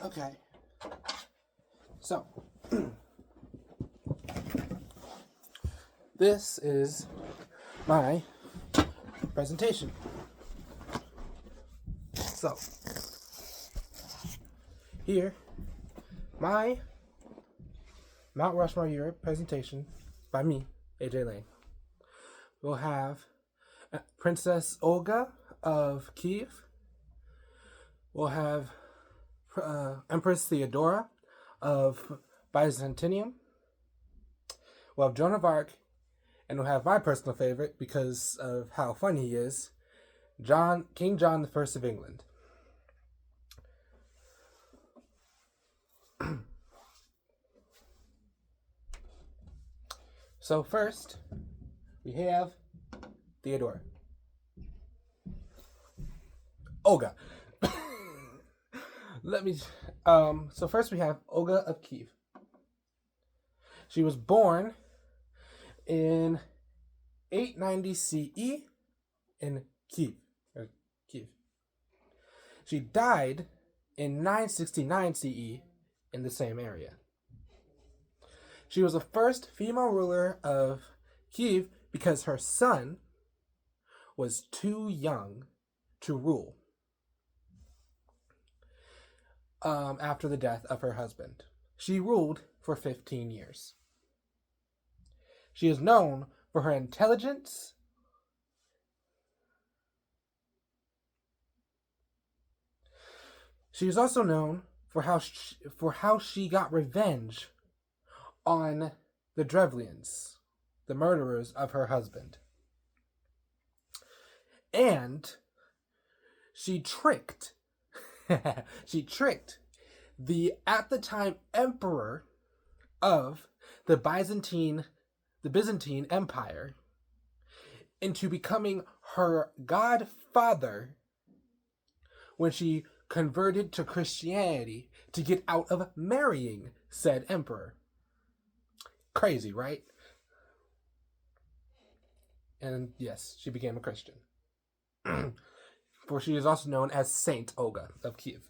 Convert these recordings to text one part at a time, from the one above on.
Okay. So, this is my presentation. So, here, my Mount Rushmore Europe presentation by me, AJ Lane. We'll have Princess Olga of Kiev. We'll have Empress Theodora of Byzantium. We'll have Joan of Arc, and we'll have my personal favorite because of how fun he is, King John I of England. So first, we have Theodora. Olga. So first we have Olga of Kiev. She was born in 890 CE in Kiev. She died in 969 CE in the same area. She was the first female ruler of Kiev because her son was too young to rule after the death of her husband. She ruled for 15 years. She is known for her intelligence She is also known for how she got revenge on the Drevlians, the murderers of her husband. And she tricked the at the time emperor of the Byzantine Empire into becoming her godfather when she converted to Christianity to get out of marrying said emperor. Crazy, right? And yes, she became a Christian. For she is also known as Saint Olga of Kiev.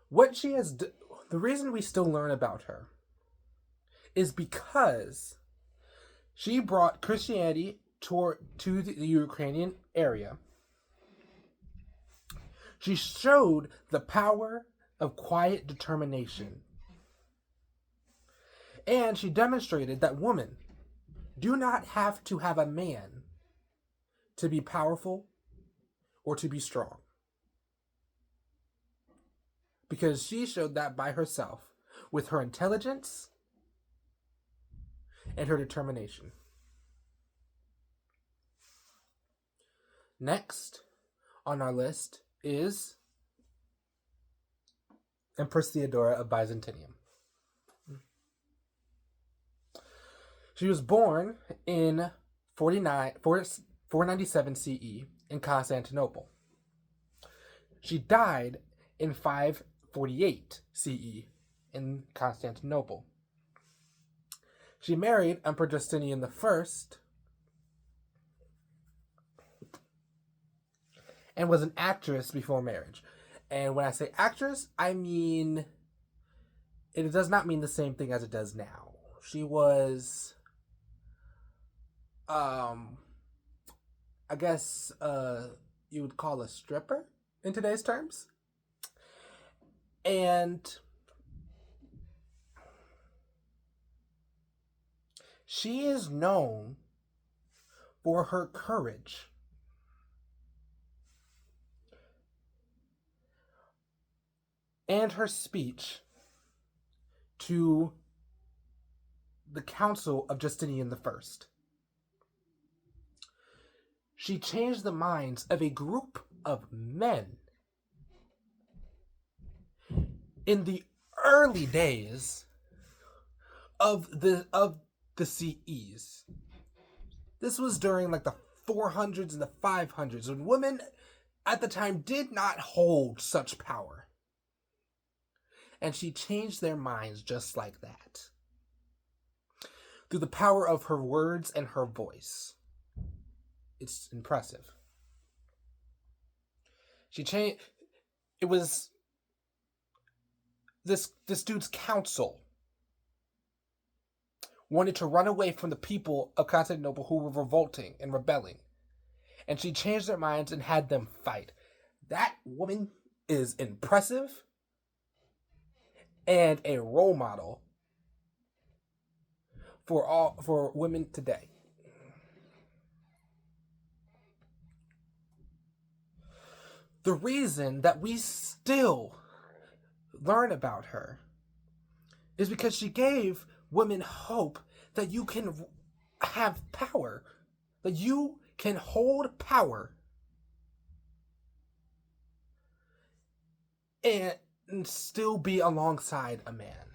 The reason we still learn about her is because she brought Christianity to the Ukrainian area. She showed the power of quiet determination. And she demonstrated that women do not have to have a man to be powerful or to be strong. Because she showed that by herself with her intelligence and her determination. Next on our list is Empress Theodora of Byzantium. She was born in 497 CE in Constantinople. She died in 548 CE in Constantinople. She married Emperor Justinian I and was an actress before marriage. And when I say actress, I mean it does not mean the same thing as it does now. She was I guess you would call a stripper in today's terms. And she is known for her courage. And her speech to the Council of Justinian I. She changed the minds of a group of men in the early days of the CEs. This was during like the 400s and the 500s when women at the time did not hold such power. And she changed their minds just like that. Through the power of her words and her voice. It's impressive. it was this dude's council wanted to run away from the people of Constantinople who were revolting and rebelling. And she changed their minds and had them fight. That woman is impressive and a role model for women today. The reason that we still learn about her is because she gave women hope that you can have power, that you can hold power and still be alongside a man.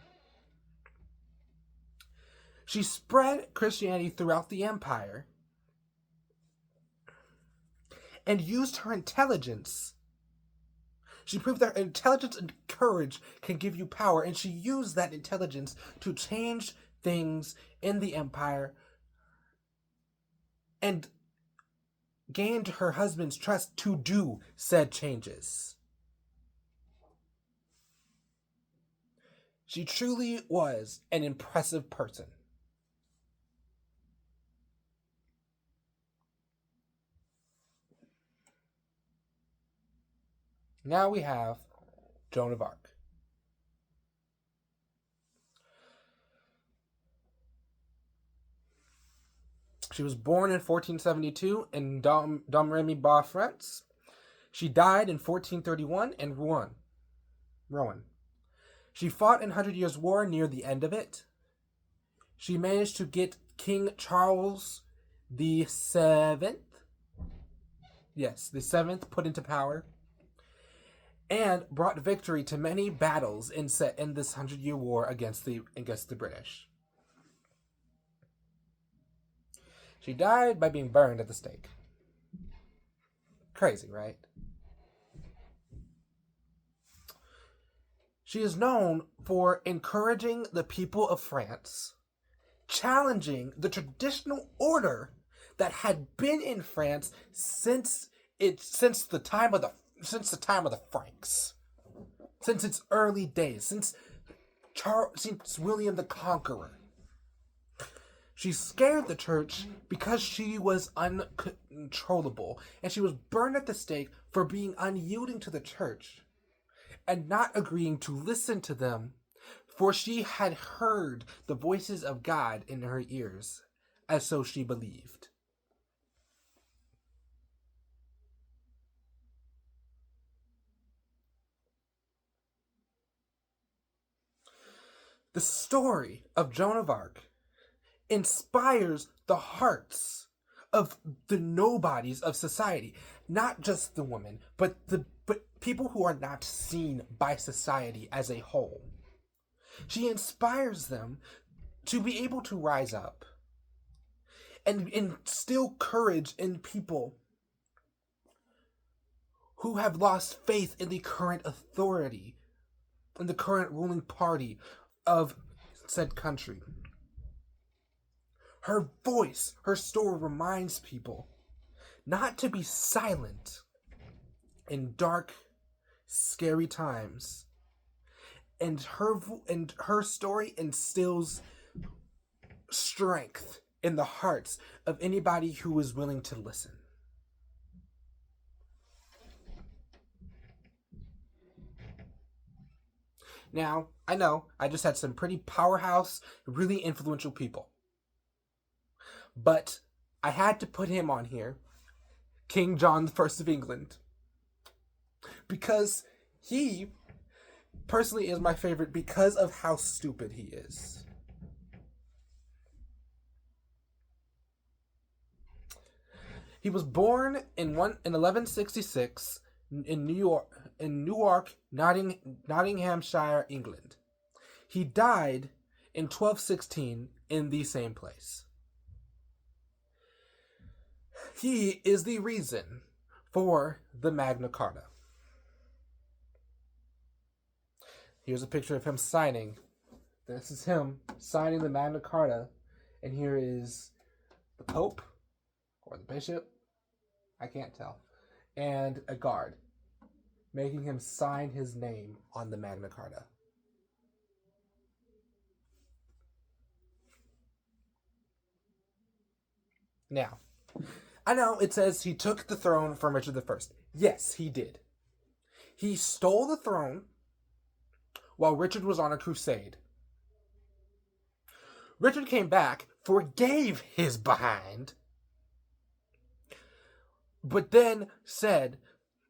She spread Christianity throughout the empire and used her intelligence. She proved that intelligence and courage can give you power, and she used that intelligence to change things in the empire and gained her husband's trust to do said changes. She truly was an impressive person. Now we have Joan of Arc. She was born in 1472 in Domremy, France. She died in 1431 in Rouen. She fought in 100 Years' War near the end of it. She managed to get King Charles the Seventh, put into power, and brought victory to many battles in this 100-Year War against the British. She died by being burned at the stake. Crazy, right? She is known for encouraging the people of France, challenging the traditional order that had been in France since the time of the Franks, since its early days, since William the Conqueror. She scared the church because she was uncontrollable, and she was burned at the stake for being unyielding to the church and not agreeing to listen to them, for she had heard the voices of God in her ears, as so she believed. The story of Joan of Arc inspires the hearts of the nobodies of society, not just the women, but people who are not seen by society as a whole. She inspires them to be able to rise up and instill courage in people who have lost faith in the current authority, in the current ruling party of said country. Her voice, her story reminds people not to be silent in dark, scary times. And her story instills strength in the hearts of anybody who is willing to listen. Now, I know I just had some pretty powerhouse, really influential people. But I had to put him on here, King John I of England, because he personally is my favorite because of how stupid he is. He was born in 1166 in Newark, Nottinghamshire, England. He died in 1216 in the same place. He is the reason for the Magna Carta. Here's a picture of him signing. This is him signing the Magna Carta. And here is the Pope, or the Bishop, I can't tell, and a guard. making him sign his name on the Magna Carta. Now, I know it says he took the throne from Richard I. Yes, he did. He stole the throne while Richard was on a crusade. Richard came back, forgave his behind, but then said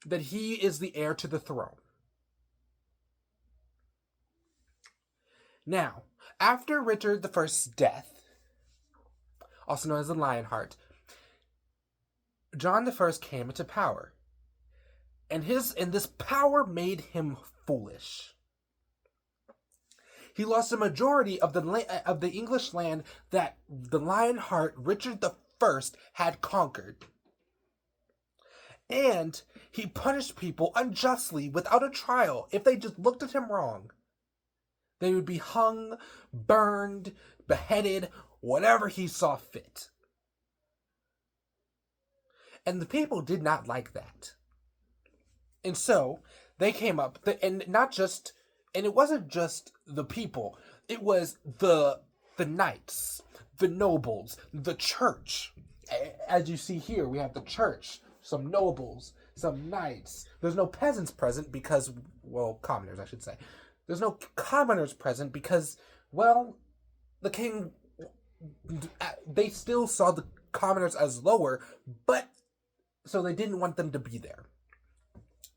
that he is the heir to the throne. Now, after Richard I's death, also known as the Lionheart, John I came into power. And this power made him foolish. He lost a majority of the English land that the Lionheart Richard I had conquered. And he punished people unjustly without a trial. If they just looked at him wrong, they would be hung, burned, beheaded, whatever he saw fit. And the people did not like that. And so they came up, and it wasn't just the people. It was the knights, the nobles, the church. As you see here, we have the church, some nobles, some knights. There's no peasants present because, well, commoners, I should say. There's no commoners present because, well, the king, they still saw the commoners as lower, but so they didn't want them to be there.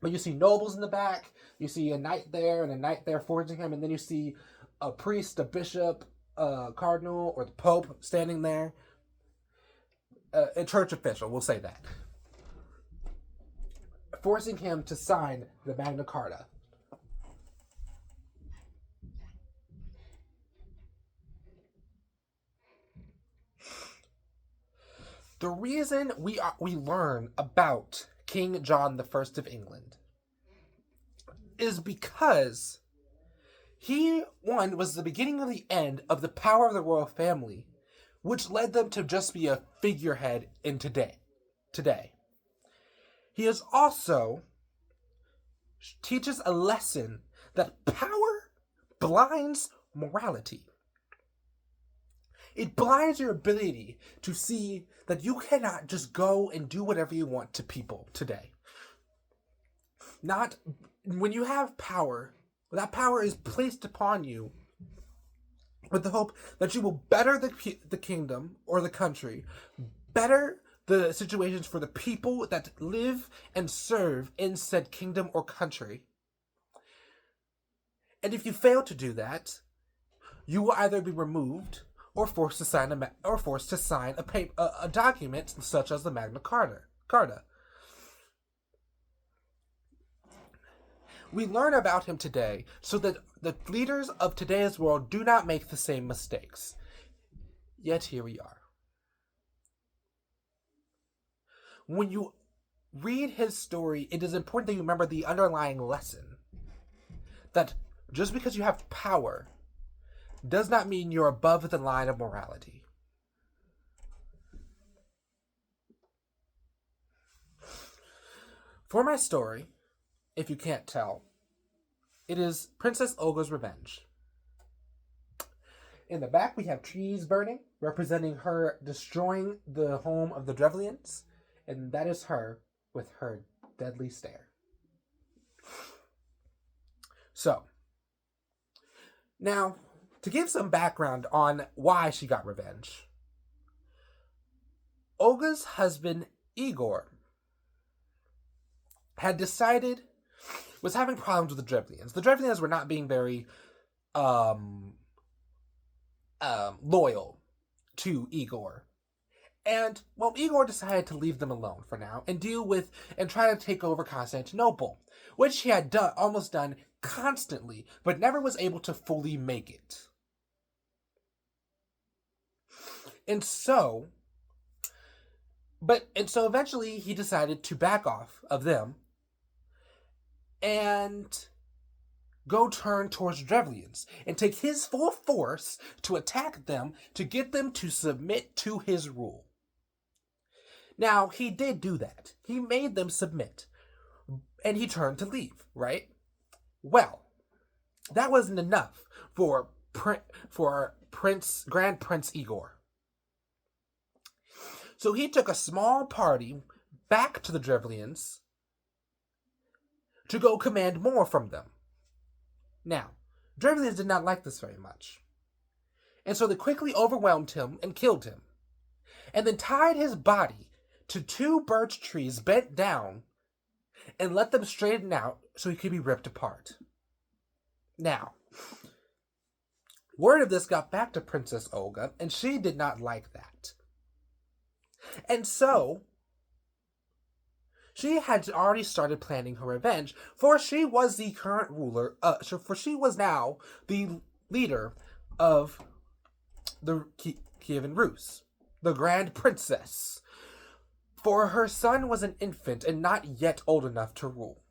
But you see nobles in the back, you see a knight there and a knight there forging him, and then you see a priest, a bishop, a cardinal, or the pope standing there. A church official, we'll say that. Forcing him to sign the Magna Carta. The reason we learn about King John I of England is because he, one, was the beginning of the end of the power of the royal family, which led them to just be a figurehead in today. He is also teaches a lesson that power blinds morality. It blinds your ability to see that you cannot just go and do whatever you want to people today. Not when you have power, that power is placed upon you with the hope that you will better the kingdom or the country, better the situations for the people that live and serve in said kingdom or country. And if you fail to do that, you will either be removed or forced to sign a document such as the Magna Carta. We learn about him today so that the leaders of today's world do not make the same mistakes. Yet here we are. When you read his story, it is important that you remember the underlying lesson. That just because you have power does not mean you're above the line of morality. For my story, if you can't tell, it is Princess Olga's Revenge. In the back, we have trees burning, representing her destroying the home of the Drevlians, and that is her with her deadly stare. So, now, to give some background on why she got revenge, Olga's husband, Igor, was having problems with the Drevlians. The Drevlians were not being very loyal to Igor. And, well, Igor decided to leave them alone for now and try to take over Constantinople, which he had almost done constantly, but never was able to fully make it. And so eventually he decided to back off of them and go turn towards Drevlians and take his full force to attack them to get them to submit to his rule. Now, he did do that. He made them submit. and he turned to leave, right? Well, that wasn't enough for Grand Prince Igor. So he took a small party back to the Drevlians to go command more from them. Now, Drevlians did not like this very much, and so they quickly overwhelmed him and killed him, and then tied his body to 2 birch trees bent down and let them straighten out so he could be ripped apart. Now, word of this got back to Princess Olga, and she did not like that. And so, she had already started planning her revenge, for she was the current ruler, for she was now the leader of the Kievan Rus, the Grand Princess, for her son was an infant and not yet old enough to rule.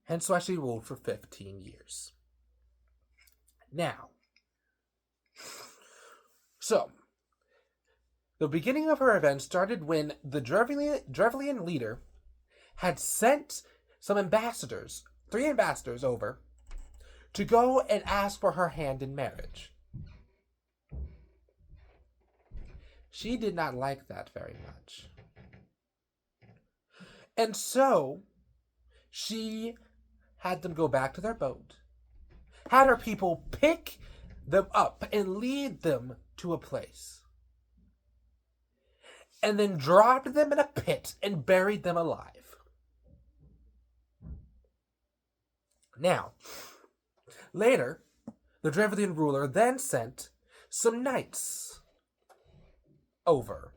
Hence why she ruled for 15 years. Now, so, the beginning of her revenge started when the Drevlian leader had sent some ambassadors, 3 ambassadors over, to go and ask for her hand in marriage. She did not like that very much. And so, she had them go back to their boat, had her people pick them up and lead them to a place, and then dropped them in a pit and buried them alive. Now, later, the Drevlian ruler then sent some knights over,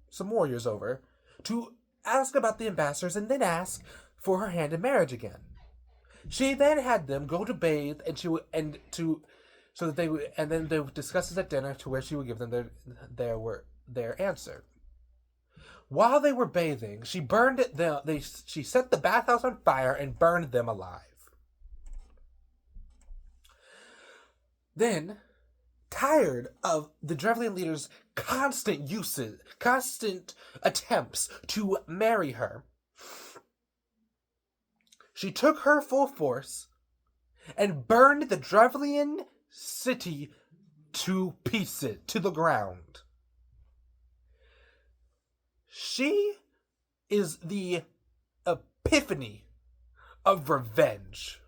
some warriors over, to ask about the ambassadors and then ask for her hand in marriage again. She then had them go to bathe and then they would discuss this at dinner to where she would give them their answer. While they were bathing, she she set the bathhouse on fire and burned them alive. Then, tired of the Drevlian leader's constant attempts to marry her, she took her full force and burned the Drevlian city to pieces, to the ground. She is the epiphany of revenge.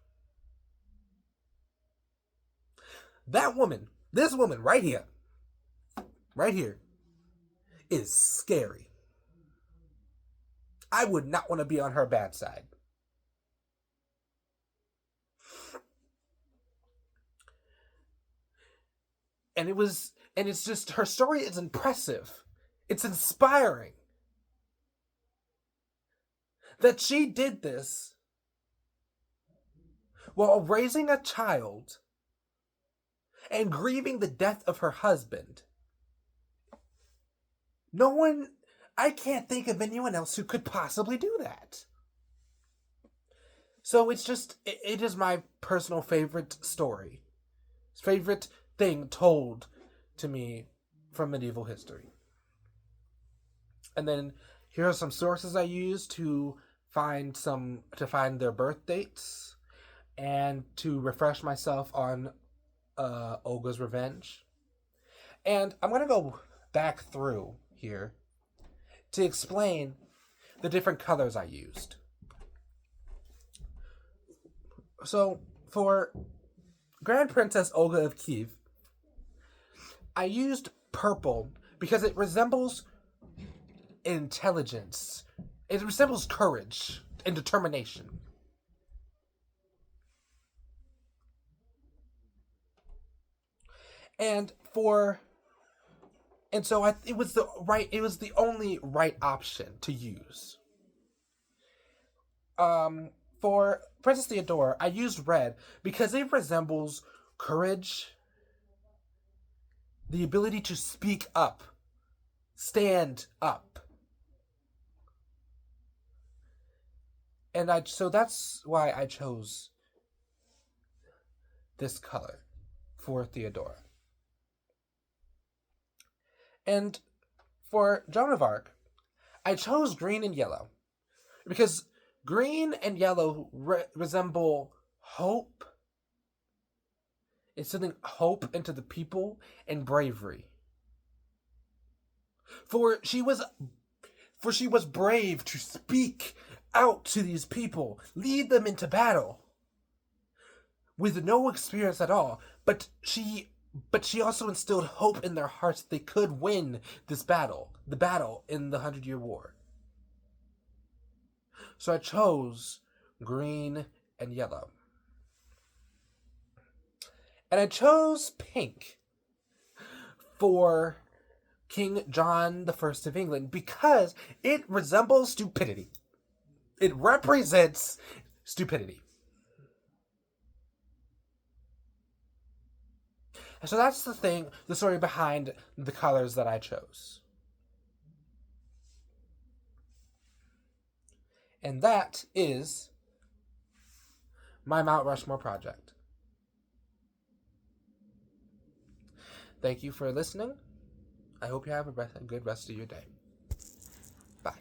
This woman right here, is scary. I would not want to be on her bad side. And it's just, her story is impressive. It's inspiring that she did this while raising a child and grieving the death of her husband. I can't think of anyone else who could possibly do that. So it is my personal favorite story. Favorite thing told to me from medieval history. And then here are some sources I used to find their birth dates and to refresh myself on Olga's revenge. And I'm going to go back through here to explain the different colors I used. So, for Grand Princess Olga of Kiev, I used purple because it resembles intelligence. It resembles courage and determination. It was the only right option to use. For Princess Theodora, I used red because it resembles courage, the ability to speak up, stand up. So that's why I chose this color for Theodora. And for Joan of Arc, I chose green and yellow Because green and yellow resemble hope, instilling hope into the people and bravery. For she was brave to speak out to these people, lead them into battle with no experience at all. But she also instilled hope in their hearts that they could win this battle, the battle in the 100-Year War. So I chose green and yellow. And I chose pink for King John I of England because it resembles stupidity. It represents stupidity. And so that's the story behind the colors that I chose. And that is my Mount Rushmore project. Thank you for listening. I hope you have a good rest of your day. Bye.